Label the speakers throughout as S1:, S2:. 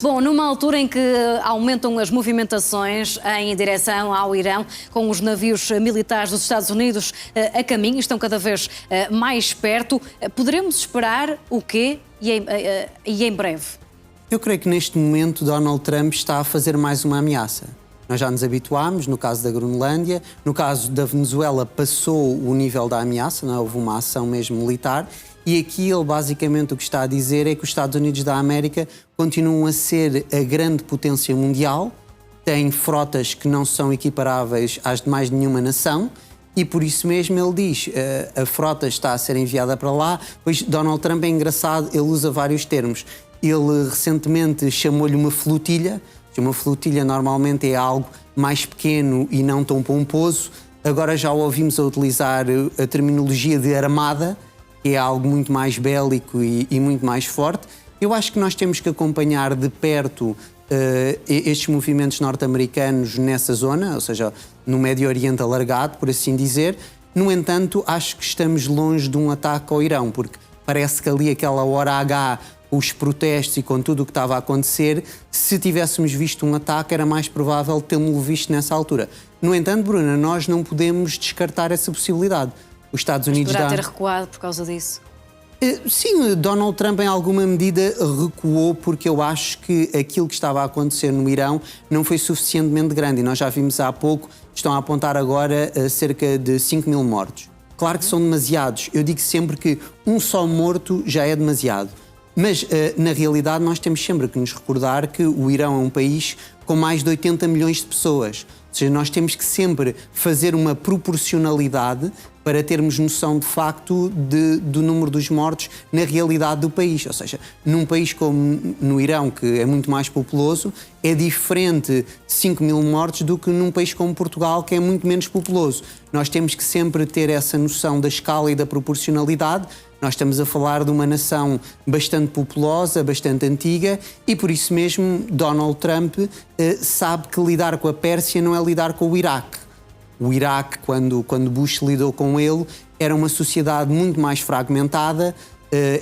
S1: Bom, numa altura em que aumentam as movimentações em direção ao Irão, com os navios militares dos Estados Unidos a caminho, estão cada vez mais perto, poderemos esperar o quê e em breve?
S2: Eu creio que neste momento Donald Trump está a fazer mais uma ameaça. Nós já nos habituámos, no caso da Groenlândia, no caso da Venezuela passou o nível da ameaça, não é? Houve uma ação mesmo militar, e aqui ele basicamente o que está a dizer é que os Estados Unidos da América continuam a ser a grande potência mundial, têm frotas que não são equiparáveis às de mais nenhuma nação, e por isso mesmo ele diz a frota está a ser enviada para lá. Pois Donald Trump é engraçado, ele usa vários termos. Ele recentemente chamou-lhe uma flotilha. Uma flotilha normalmente é algo mais pequeno e não tão pomposo. Agora já o ouvimos a utilizar a terminologia de armada, que é algo muito mais bélico e muito mais forte. Eu acho que nós temos que acompanhar de perto estes movimentos norte-americanos nessa zona, ou seja, no Médio Oriente alargado, por assim dizer. No entanto, acho que estamos longe de um ataque ao Irão, porque parece que ali aquela hora H, os protestos e com tudo o que estava a acontecer, se tivéssemos visto um ataque era mais provável tê-lo visto nessa altura. No entanto, Bruna, nós não podemos descartar essa possibilidade. Os Estados Unidos
S1: poderá ter recuado por causa disso?
S2: Sim, Donald Trump em alguma medida recuou porque eu acho que aquilo que estava a acontecer no Irão não foi suficientemente grande e nós já vimos há pouco, estão a apontar agora a cerca de 5 mil mortos. Claro que são demasiados, eu digo sempre que um só morto já é demasiado. Mas, na realidade, nós temos sempre que nos recordar que o Irão é um país com mais de 80 milhões de pessoas. Ou seja, nós temos que sempre fazer uma proporcionalidade para termos noção, de facto, do número dos mortos na realidade do país. Ou seja, num país como no Irão, que é muito mais populoso, é diferente 5 mil mortos do que num país como Portugal, que é muito menos populoso. Nós temos que sempre ter essa noção da escala e da proporcionalidade. Nós estamos a falar de uma nação bastante populosa, bastante antiga, e por isso mesmo Donald Trump sabe que lidar com a Pérsia não é lidar com o Iraque. O Iraque, quando Bush lidou com ele, era uma sociedade muito mais fragmentada,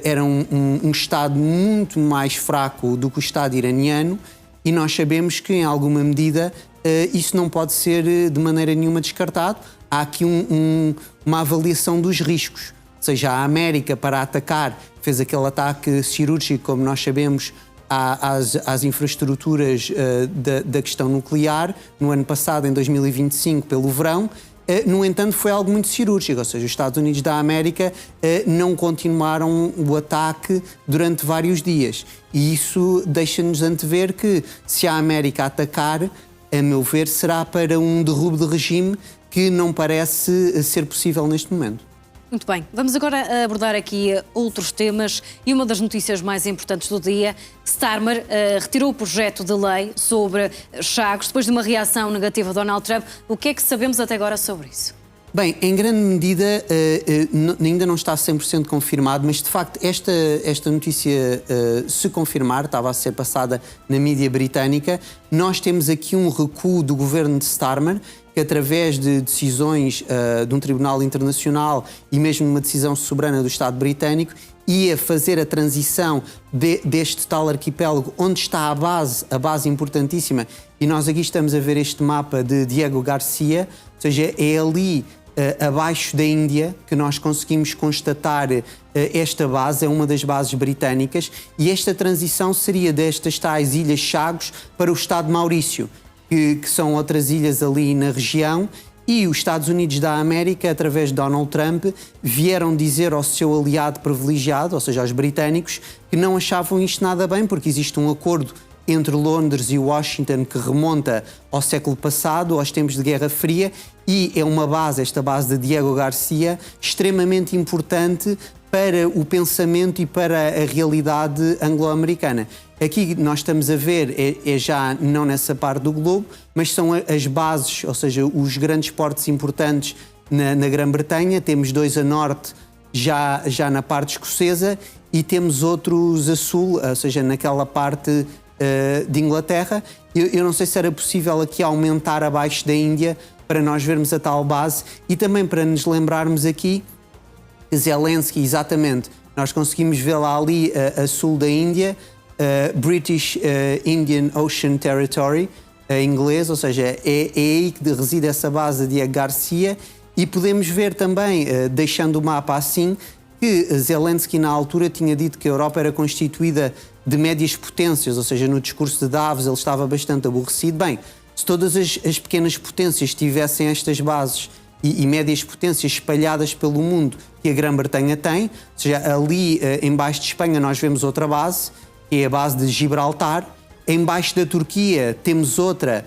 S2: era um Estado muito mais fraco do que o Estado iraniano, e nós sabemos que, em alguma medida, isso não pode ser de maneira nenhuma descartado. Há aqui uma avaliação dos riscos. Ou seja, a América, para atacar, fez aquele ataque cirúrgico, como nós sabemos, às infraestruturas da questão nuclear, no ano passado, em 2025, pelo verão. No entanto, foi algo muito cirúrgico, ou seja, os Estados Unidos da América não continuaram o ataque durante vários dias. E isso deixa-nos antever que, se a América atacar, a meu ver, será para um derrubo de regime que não parece ser possível neste momento.
S1: Muito bem, vamos agora abordar aqui outros temas e uma das notícias mais importantes do dia. Starmer retirou o projeto de lei sobre Chagos depois de uma reação negativa de Donald Trump. O que é que sabemos até agora sobre isso?
S2: Bem, em grande medida ainda não está 100% confirmado, mas de facto esta notícia, se confirmar, estava a ser passada na mídia britânica. Nós temos aqui um recuo do governo de Starmer, que através de decisões de um tribunal internacional e mesmo uma decisão soberana do Estado britânico, ia fazer a transição deste tal arquipélago onde está a base importantíssima, e nós aqui estamos a ver este mapa de Diego Garcia, ou seja, é ali abaixo da Índia que nós conseguimos constatar esta base, é uma das bases britânicas, e esta transição seria destas tais Ilhas Chagos para o Estado de Maurício, que são outras ilhas ali na região, e os Estados Unidos da América, através de Donald Trump, vieram dizer ao seu aliado privilegiado, ou seja, aos britânicos, que não achavam isto nada bem, porque existe um acordo entre Londres e Washington que remonta ao século passado, aos tempos de Guerra Fria, e é uma base, esta base de Diego Garcia, extremamente importante para o pensamento e para a realidade anglo-americana. Aqui nós estamos a ver, é já não nessa parte do globo, mas são as bases, ou seja, os grandes portos importantes na Grã-Bretanha. Temos dois a norte, já na parte escocesa, e temos outros a sul, ou seja, naquela parte de Inglaterra. Eu não sei se era possível aqui aumentar abaixo da Índia para nós vermos a tal base e também para nos lembrarmos aqui que Zelensky, exatamente, nós conseguimos vê-la ali a sul da Índia, British Indian Ocean Territory, em inglês, ou seja, é aí que reside essa base de Diego Garcia. E podemos ver também, deixando o mapa assim, que Zelensky na altura tinha dito que a Europa era constituída de médias potências, ou seja, no discurso de Davos ele estava bastante aborrecido. Bem, se todas as pequenas potências tivessem estas bases e médias potências espalhadas pelo mundo que a Grã-Bretanha tem, ou seja, ali embaixo de Espanha nós vemos outra base, que é a base de Gibraltar. Embaixo da Turquia temos outra,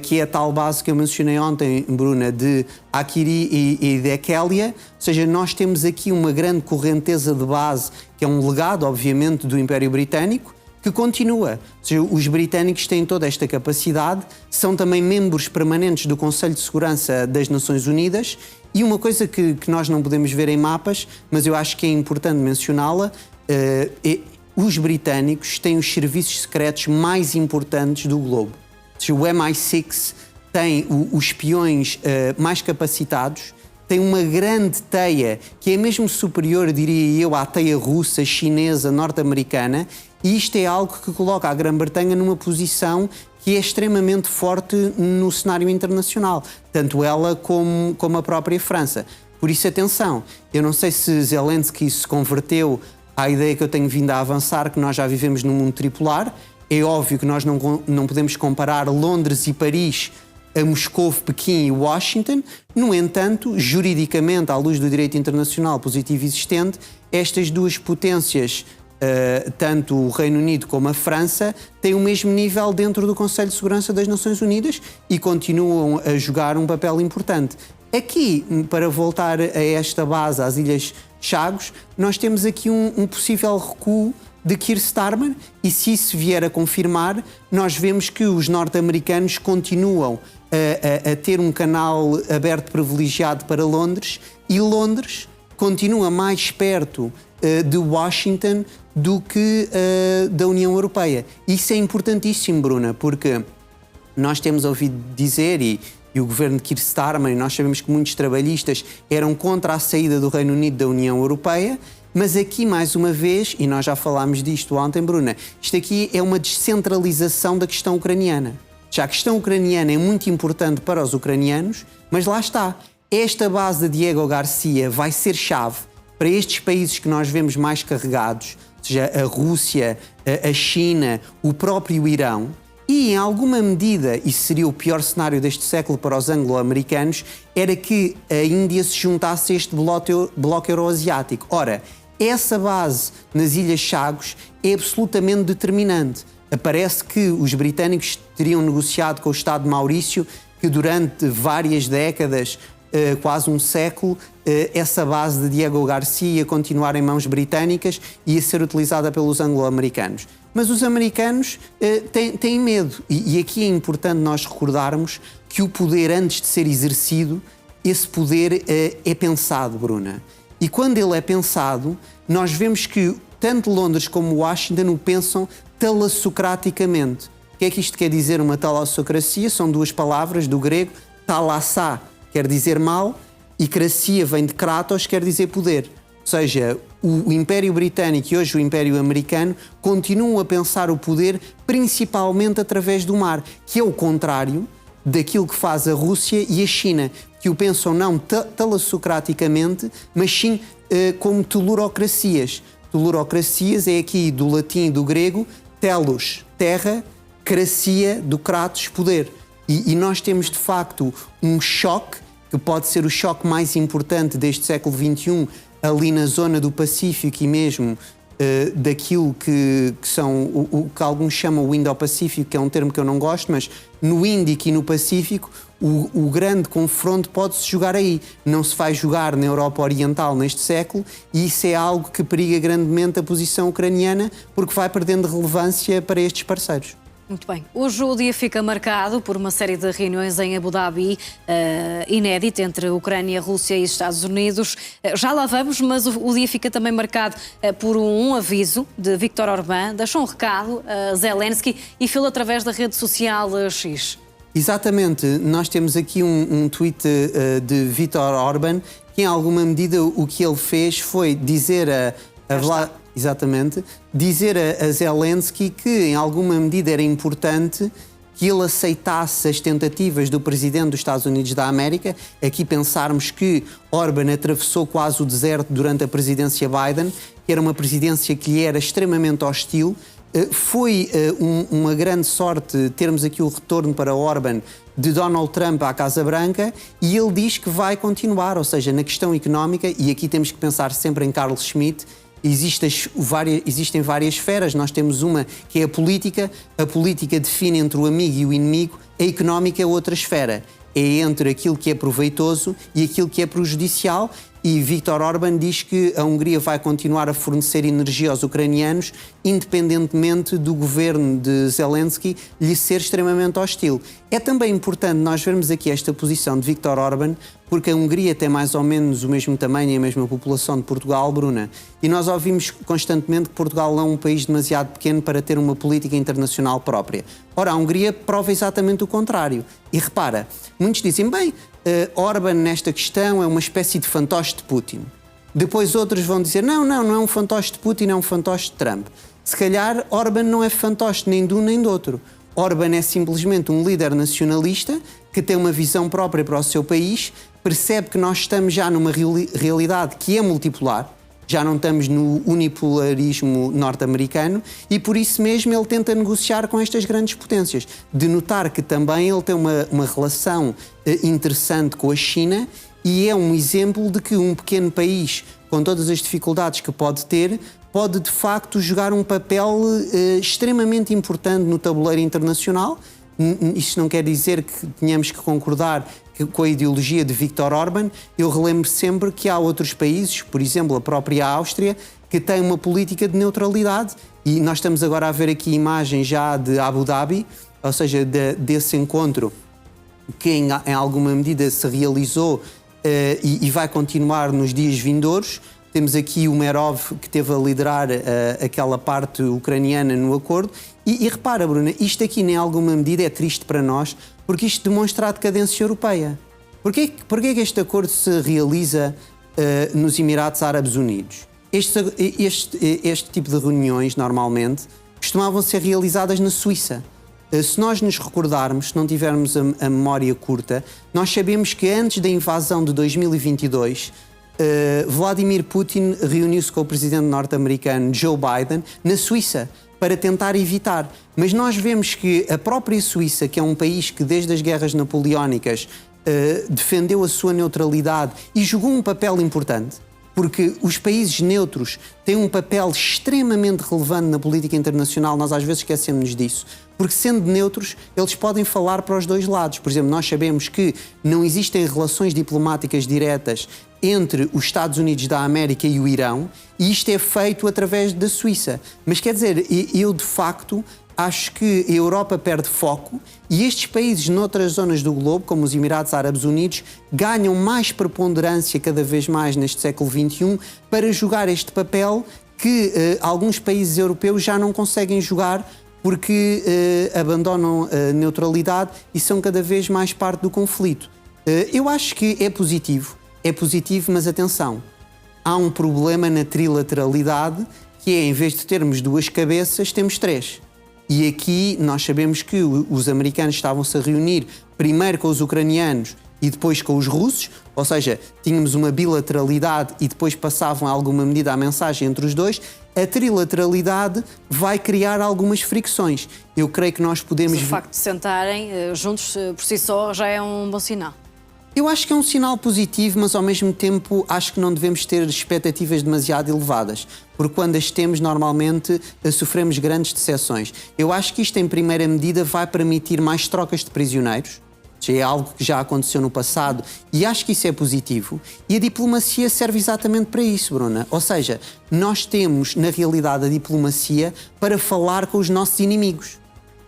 S2: que é a tal base que eu mencionei ontem, Bruna, de Akiri e Dekelia. Ou seja, nós temos aqui uma grande correnteza de base, que é um legado, obviamente, do Império Britânico, que continua. Ou seja, os britânicos têm toda esta capacidade, são também membros permanentes do Conselho de Segurança das Nações Unidas. E uma coisa que nós não podemos ver em mapas, mas eu acho que é importante mencioná-la, os britânicos têm os serviços secretos mais importantes do globo. O MI6 tem os espiões mais capacitados, tem uma grande teia que é mesmo superior, diria eu, à teia russa, chinesa, norte-americana, e isto é algo que coloca a Grã-Bretanha numa posição que é extremamente forte no cenário internacional, tanto ela como a própria França. Por isso, atenção, eu não sei se Zelensky se converteu à ideia que eu tenho vindo a avançar, que nós já vivemos num mundo tripolar. É óbvio que nós não podemos comparar Londres e Paris a Moscou, Pequim e Washington. No entanto, juridicamente, à luz do direito internacional positivo existente, estas duas potências, tanto o Reino Unido como a França, têm o mesmo nível dentro do Conselho de Segurança das Nações Unidas e continuam a jogar um papel importante. Aqui, para voltar a esta base, às Ilhas Chagos, nós temos aqui um possível recuo de Keir Starmer, e se isso vier a confirmar, nós vemos que os norte-americanos continuam a ter um canal aberto privilegiado para Londres, e Londres continua mais perto de Washington do que da União Europeia. Isso é importantíssimo, Bruna, porque nós temos ouvido dizer, e o governo de Keir Starmer, nós sabemos que muitos trabalhistas eram contra a saída do Reino Unido da União Europeia, mas aqui, mais uma vez, e nós já falámos disto ontem, Bruna, isto aqui é uma descentralização da questão ucraniana. Já a questão ucraniana é muito importante para os ucranianos, mas lá está. Esta base de Diego Garcia vai ser chave para estes países que nós vemos mais carregados, ou seja, a Rússia, a China, o próprio Irão. E, em alguma medida, isso seria o pior cenário deste século para os anglo-americanos, era que a Índia se juntasse a este bloco euroasiático. Ora, essa base nas Ilhas Chagos é absolutamente determinante. Parece que os britânicos teriam negociado com o Estado de Maurício que durante várias décadas, quase um século, essa base de Diego Garcia ia continuar em mãos britânicas e ia ser utilizada pelos anglo-americanos. Mas os americanos têm medo. E aqui é importante nós recordarmos que o poder, antes de ser exercido, esse poder é pensado, Bruna. E quando ele é pensado, nós vemos que tanto Londres como Washington o pensam talassocraticamente. O que é que isto quer dizer, uma talassocracia? São duas palavras do grego. Thalassá quer dizer mal e cracia vem de kratos, quer dizer poder. Ou seja, o Império Britânico e hoje o Império Americano continuam a pensar o poder principalmente através do mar, que é o contrário daquilo que faz a Rússia e a China, que o pensam não talassocraticamente, mas sim como telurocracias. Telurocracias é aqui do latim e do grego, telos, terra, cracia, do kratos, poder. E nós temos, de facto, um choque, que pode ser o choque mais importante deste século XXI, ali na zona do Pacífico e mesmo daquilo que são o que alguns chamam o Indo-Pacífico, que é um termo que eu não gosto, mas no Índico e no Pacífico o grande confronto pode-se jogar aí. Não se vai jogar na Europa Oriental neste século, e isso é algo que periga grandemente a posição ucraniana, porque vai perdendo relevância para estes parceiros.
S1: Muito bem. Hoje o dia fica marcado por uma série de reuniões em Abu Dhabi, inédita, entre Ucrânia, Rússia e Estados Unidos. Já lá vamos, mas o dia fica também marcado por um aviso de Viktor Orbán, deixou um recado a Zelensky e fez através da rede social X.
S2: Exatamente. Nós temos aqui um tweet de Viktor Orbán, que em alguma medida o que ele fez foi dizer exatamente, dizer a Zelensky que, em alguma medida, era importante que ele aceitasse as tentativas do presidente dos Estados Unidos da América. Aqui pensarmos que Orbán atravessou quase o deserto durante a presidência Biden, que era uma presidência que lhe era extremamente hostil. Foi uma grande sorte termos aqui o retorno para Orbán de Donald Trump à Casa Branca, e ele diz que vai continuar, ou seja, na questão económica, e aqui temos que pensar sempre em Carl Schmitt. Existem várias esferas. Nós temos uma que é a política define entre o amigo e o inimigo, a económica é outra esfera, é entre aquilo que é proveitoso e aquilo que é prejudicial, e Viktor Orbán diz que a Hungria vai continuar a fornecer energia aos ucranianos, independentemente do governo de Zelensky lhe ser extremamente hostil. É também importante nós vermos aqui esta posição de Viktor Orbán, porque a Hungria tem mais ou menos o mesmo tamanho e a mesma população de Portugal, Bruna, e nós ouvimos constantemente que Portugal não é um país demasiado pequeno para ter uma política internacional própria. Ora, a Hungria prova exatamente o contrário. E repara, muitos dizem, bem, Orbán nesta questão é uma espécie de fantoche de Putin. Depois outros vão dizer, não é um fantoche de Putin, é um fantoche de Trump. Se calhar Orbán não é fantoche nem de um nem do outro. Orbán é simplesmente um líder nacionalista que tem uma visão própria para o seu país, percebe que nós estamos já numa realidade que é multipolar, já não estamos no unipolarismo norte-americano, e por isso mesmo ele tenta negociar com estas grandes potências. De notar que também ele tem uma relação interessante com a China, e é um exemplo de que um pequeno país, com todas as dificuldades que pode ter, pode de facto jogar um papel extremamente importante no tabuleiro internacional. Isto não quer dizer que tenhamos que concordar com a ideologia de Viktor Orbán. Eu relembro sempre que há outros países, por exemplo, a própria Áustria, que tem uma política de neutralidade, e nós estamos agora a ver aqui imagens já de Abu Dhabi, ou seja, desse encontro que em alguma medida se realizou e vai continuar nos dias vindouros. Temos aqui o Merov, que esteve a liderar aquela parte ucraniana no acordo. E repara, Bruna, isto aqui, em alguma medida, é triste para nós, porque isto demonstra a decadência europeia. Porquê que este acordo se realiza nos Emirados Árabes Unidos? Este tipo de reuniões, normalmente, costumavam ser realizadas na Suíça. Se nós nos recordarmos, se não tivermos a memória curta, nós sabemos que antes da invasão de 2022, Vladimir Putin reuniu-se com o presidente norte-americano Joe Biden na Suíça para tentar evitar. Mas nós vemos que a própria Suíça, que é um país que desde as guerras napoleónicas defendeu a sua neutralidade e jogou um papel importante, porque os países neutros têm um papel extremamente relevante na política internacional, nós às vezes esquecemos disso, porque sendo neutros, eles podem falar para os dois lados. Por exemplo, nós sabemos que não existem relações diplomáticas diretas entre os Estados Unidos da América e o Irão, e isto é feito através da Suíça. Mas quer dizer, eu de facto acho que a Europa perde foco, e estes países noutras zonas do globo, como os Emirados Árabes Unidos, ganham mais preponderância cada vez mais neste século XXI para jogar este papel que alguns países europeus já não conseguem jogar, porque abandonam a neutralidade e são cada vez mais parte do conflito. Eu acho que é positivo, mas atenção, há um problema na trilateralidade, que é, em vez de termos duas cabeças, temos três. E aqui nós sabemos que os americanos estavam-se a reunir primeiro com os ucranianos e depois com os russos, ou seja, tínhamos uma bilateralidade e depois passavam, em alguma medida, a mensagem entre os dois. A trilateralidade vai criar algumas fricções. Eu creio que nós podemos...
S1: Mas o facto de sentarem juntos por si só já é um bom sinal.
S2: Eu acho que é um sinal positivo, mas ao mesmo tempo acho que não devemos ter expectativas demasiado elevadas, porque quando as temos, normalmente sofremos grandes decepções. Eu acho que isto, em primeira medida, vai permitir mais trocas de prisioneiros. É algo que já aconteceu no passado e acho que isso é positivo. E a diplomacia serve exatamente para isso, Bruna. Ou seja, nós temos, na realidade, a diplomacia para falar com os nossos inimigos.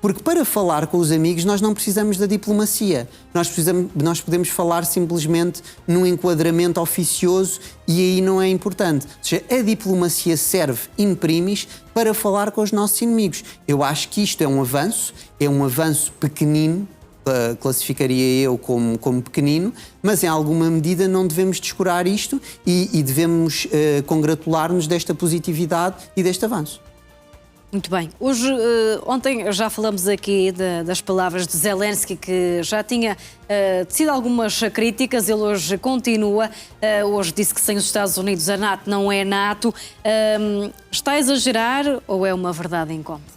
S2: Porque para falar com os amigos nós não precisamos da diplomacia. Nós podemos falar simplesmente num enquadramento oficioso e aí não é importante. Ou seja, a diplomacia serve in primis para falar com os nossos inimigos. Eu acho que isto é um avanço pequenino, classificaria eu como pequenino, mas em alguma medida não devemos descurar isto e devemos congratular-nos desta positividade e deste avanço.
S1: Muito bem. Hoje, ontem já falamos aqui das palavras de Zelensky, que já tinha tecido algumas críticas, ele hoje continua, hoje disse que sem os Estados Unidos a NATO não é NATO. Está a exagerar ou é uma verdade em conta?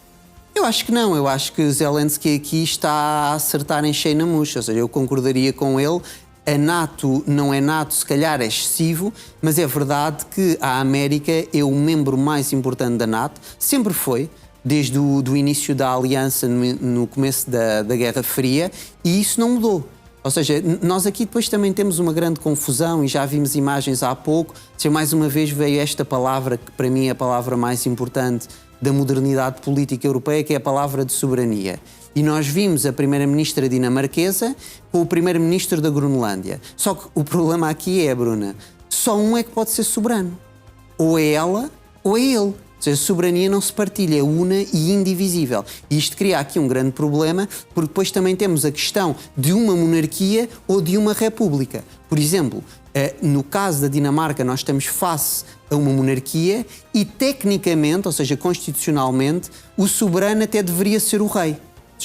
S2: Eu acho que não, eu acho que Zelensky aqui está a acertar em cheio na mousse, ou seja, eu concordaria com ele. A NATO não é NATO, se calhar é excessivo, mas é verdade que a América é o membro mais importante da NATO, sempre foi, desde o início da aliança, no começo da Guerra Fria, e isso não mudou. Ou seja, nós aqui depois também temos uma grande confusão e já vimos imagens há pouco. Mais uma vez veio esta palavra, que para mim é a palavra mais importante da modernidade política europeia, que é a palavra de soberania. E nós vimos a primeira-ministra dinamarquesa com o primeiro-ministro da Groenlândia. Só que o problema aqui é, Bruna, só um é que pode ser soberano. Ou é ela ou é ele. Ou seja, a soberania não se partilha, é una e indivisível. E isto cria aqui um grande problema, porque depois também temos a questão de uma monarquia ou de uma república. Por exemplo, no caso da Dinamarca, nós estamos face a uma monarquia e, tecnicamente, ou seja, constitucionalmente, o soberano até deveria ser o rei.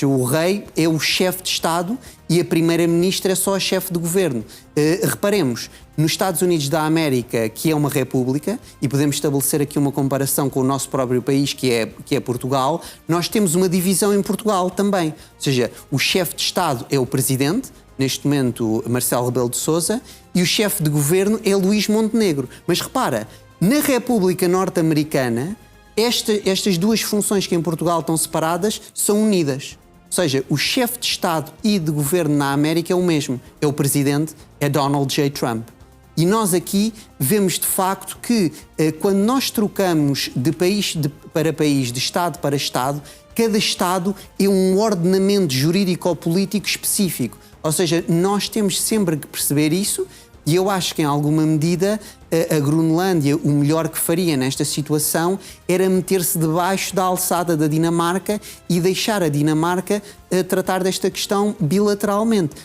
S2: O rei é o chefe de Estado e a primeira-ministra é só a chefe de governo. Reparemos, nos Estados Unidos da América, que é uma república, e podemos estabelecer aqui uma comparação com o nosso próprio país, que é Portugal, nós temos uma divisão em Portugal também. Ou seja, o chefe de Estado é o presidente, neste momento Marcelo Rebelo de Sousa, e o chefe de governo é Luís Montenegro. Mas repara, na República Norte-Americana, estas duas funções que em Portugal estão separadas são unidas. Ou seja, o chefe de Estado e de governo na América é o mesmo. É o presidente, é Donald J. Trump. E nós aqui vemos de facto que quando nós trocamos de país para país, de Estado para Estado, cada Estado é um ordenamento jurídico ou político específico. Ou seja, nós temos sempre que perceber isso. E eu acho que, em alguma medida, a Groenlândia, o melhor que faria nesta situação era meter-se debaixo da alçada da Dinamarca e deixar a Dinamarca tratar desta questão bilateralmente.